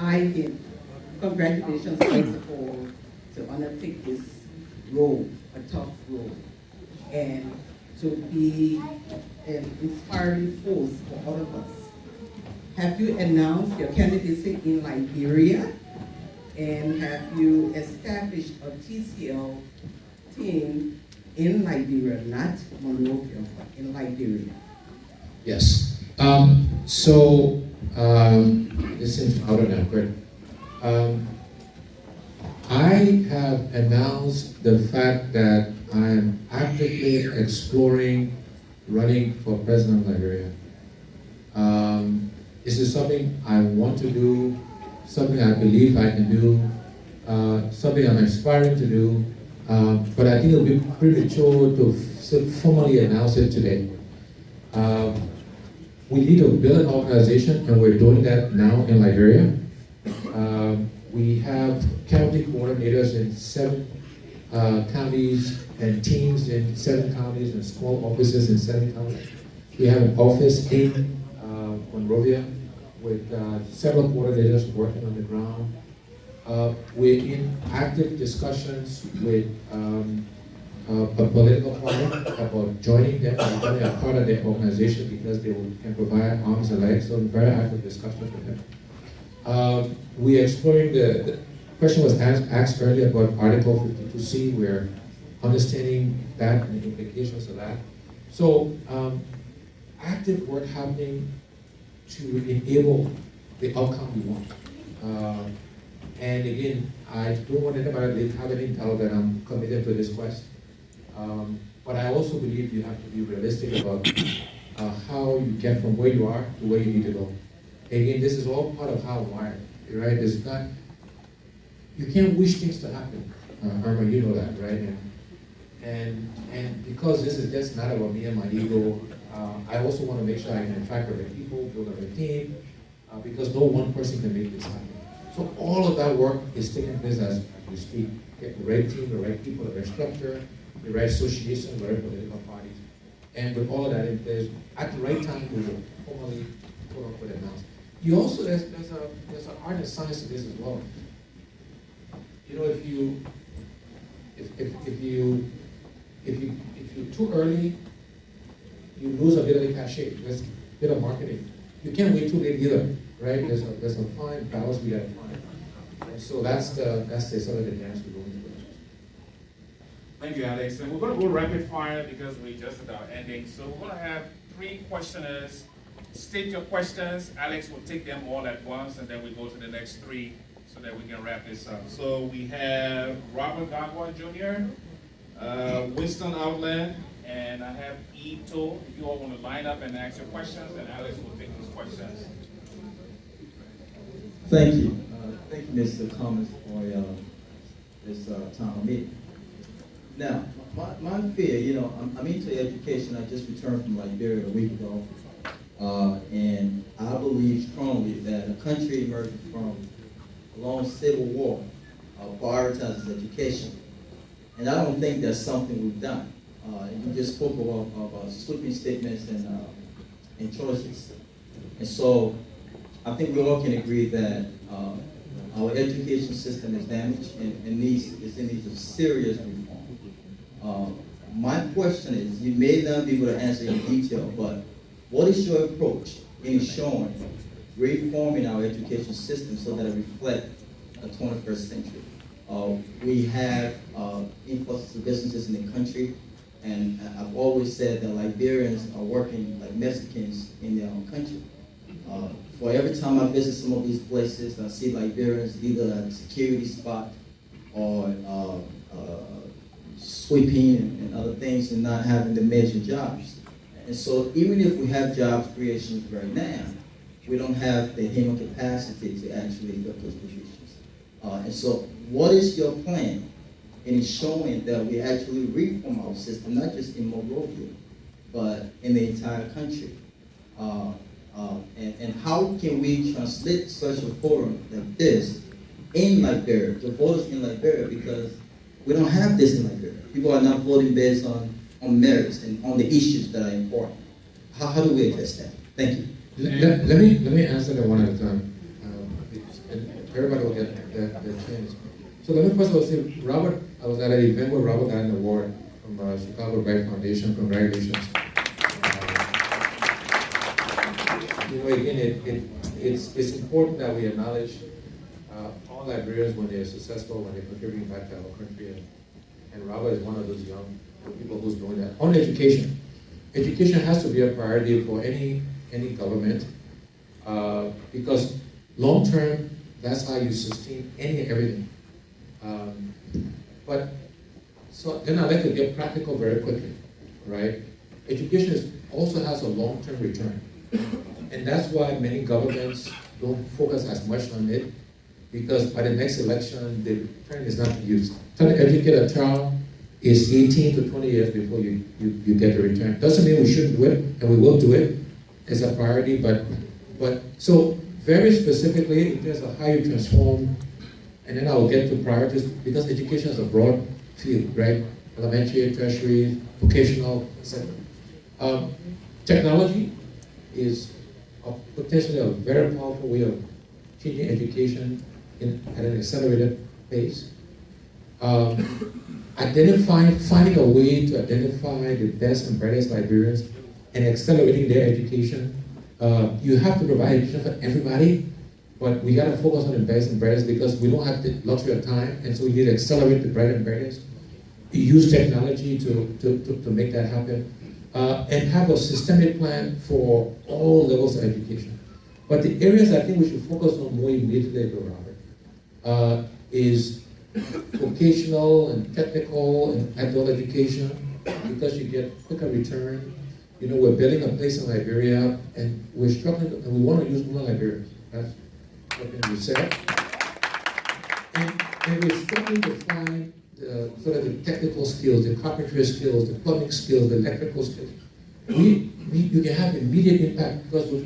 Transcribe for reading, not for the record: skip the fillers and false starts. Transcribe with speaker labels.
Speaker 1: I can, congratulations first of all, to undertake this role, a tough role, and to be an inspiring force for all of us. Have you announced your candidacy in Liberia? And have you established a TCL team in Liberia, not Monrovia, but in Liberia?
Speaker 2: Yes. This seems out of awkward. I have announced the fact that I am actively exploring running for president of Liberia. This is something I want to do, something I believe I can do, something I'm aspiring to do, but I think it'll be premature to formally announce it today. We need to build an organization, and we're doing that now in Liberia. We have county coordinators in 7 counties and teams in 7 counties and small offices in 7 counties. We have an office in Monrovia with several coordinators working on the ground. We're in active discussions with a political party about joining them and becoming a part of their organization because they can provide arms and legs, so very active discussions with them. We're exploring the question was asked earlier about Article 52C. We're understanding that and the implications of that. So active work happening to enable the outcome we want. And again, I don't want anybody to have any doubt that I'm committed to this quest. But I also believe you have to be realistic about how you get from where you are to where you need to go. Again, this is all part of how I'm wired, right? It's not, you can't wish things to happen. Irma, you know that, right? And because this is just not about me and my ego, I also want to make sure I can attract the right people, build a right team, because no one person can make this happen. So all of that work is taking place as we speak. Get the right team, the right people, the right structure, the right association, the right political parties. And with all of that in place, at the right time, we will formally quote-unquote announce. You also, there's an art and science to this as well. You know, if you're too early, you lose a bit of the cachet. There's a bit of marketing. You can't wait too late either, right? There's a fine balance we gotta find. And so that's the sort of the dance we're going through.
Speaker 3: Thank you, Alex. And we're going to go rapid fire because we just about ending. So we're going to have 3 questioners. State your questions. Alex will take them all at once, and then we go to the next 3 so that we can wrap this up. So we have Robert Gagwa Jr., Winston Outland, and I have Ito. If you all want to line up and ask your questions, then Alex will take those questions.
Speaker 4: Thank you. Thank you, Mr. Cummings, for this town meeting. Now, my fear, you know, I'm into education. I just returned from Liberia a week ago, and I believe strongly that a country emerging from a long civil war prioritizes education. And I don't think that's something we've done. You just spoke about sweeping statements and choices. And so I think we all can agree that our education system is damaged and is in need of serious reform. My question is, you may not be able to answer in detail, but what is your approach in ensuring reforming our education system so that it reflects the 21st century? We have influxes of businesses in the country, and I've always said that Liberians are working like Mexicans in their own country. For every time I visit some of these places, I see Liberians either at a security spot or sweeping and other things and not having the major jobs. And so even if we have jobs creations right now, we don't have the human capacity to actually fill those positions. And so what is your plan in ensuring that we actually reform our system, not just in Monrovia, but in the entire country? And how can we translate such a forum like this in Liberia, to voters in Liberia, because we don't have this in Liberia. People are not voting based on merits and on the issues that are important. How do we address that? Thank you.
Speaker 2: Let me answer that one at a time. everybody will get the chance. So let me first of all say, Robert, I was at an event where Robert got an award from Chicago Bright Foundation. Congratulations. Again, it's important that we acknowledge all librarians when they're successful, when they're contributing back to our country. And Robert is one of those young people who's doing that. On education, education has to be a priority for any government because long term, that's how you sustain any and everything. So then I'd like to get practical very quickly, right? Education also has a long-term return. And that's why many governments don't focus as much on it, because by the next election, the return is not used. Trying to educate a child is 18 to 20 years before you get the return. Doesn't mean we shouldn't do it, and we will do it as a priority, but so very specifically in terms of how you transform, and then I'll get to priorities, because education is a broad field, right? Elementary, tertiary, vocational, etc. Technology is potentially a very powerful way of teaching education at an accelerated pace. Finding a way to identify the best and brightest librarians and accelerating their education. You have to provide education for everybody, but we got to focus on the best and brightest because we don't have the luxury of time, and so we need to accelerate the bright and brightest. Use technology to make that happen, and have a systemic plan for all levels of education. But the areas I think we should focus on more immediately, Robert, is vocational and technical and adult education, because you get quicker return. We're building a place in Liberia, and we're struggling, and we want to use more librarians. That's what we said. And we're struggling to find sort of the technical skills, the carpentry skills, the plumbing skills, the electrical skills. You can have immediate impact because